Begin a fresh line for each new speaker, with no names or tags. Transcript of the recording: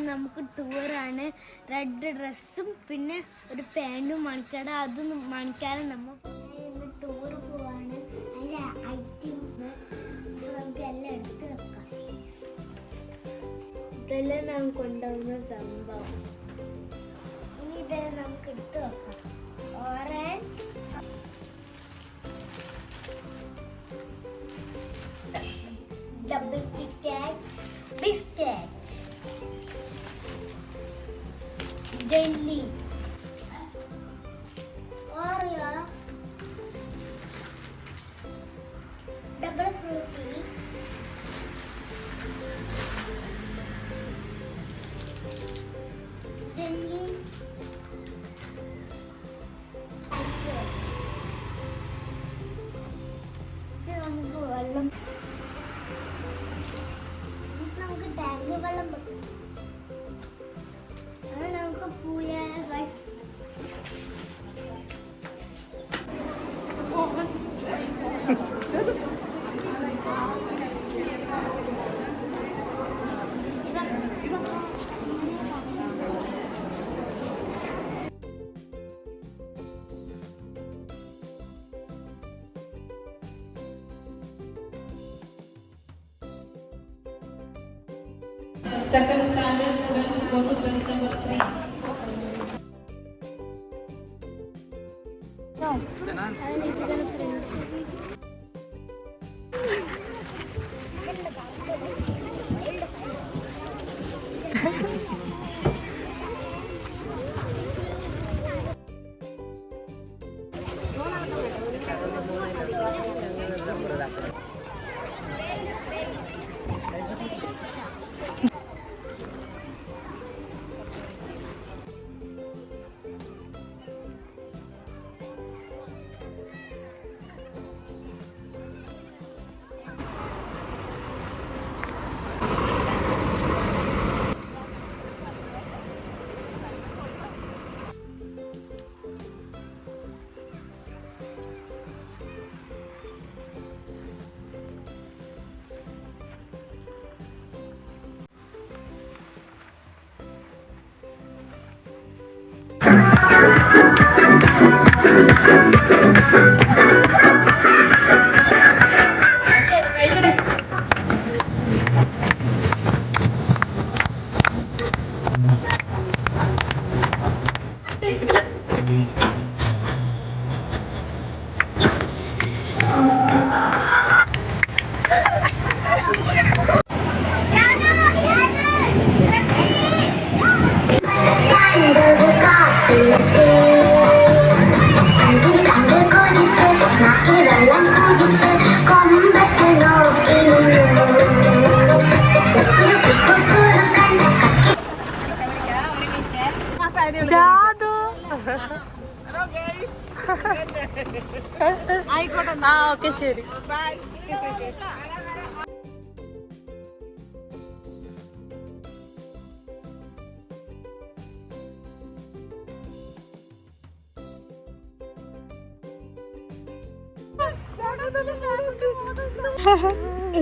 നമുക്ക് ടൂറാണ്. റെഡ് ഡ്രസ്സും പിന്നെ ഒരു പാൻറ്റും മണിക്കാട് അതൊന്നും മണിക്കാട് നമ്മൾ ടൂർ പോവാണ്. അതിൻ്റെ ഐറ്റംസ് നമുക്ക് എല്ലാം എടുത്ത് വെക്കാം. ഇതെല്ലാം നാം കൊണ്ടുപോകുന്ന സംഭവം. ഇനി ഇതെല്ലാം നമുക്ക് എടുത്ത് വെക്കാം. Orange, double ticket, biscuit, jelly, Oreo, double fruity, jelly, നമുക്ക് വെള്ളം, നമുക്ക് ടാങ്ക് വെള്ളം വെക്കും. നമുക്ക് പൂയ
Second standard students go to bus number 3. No.
ആയിക്കോട്ടെ. ആ ഓക്കെ ശരി. ബൈ.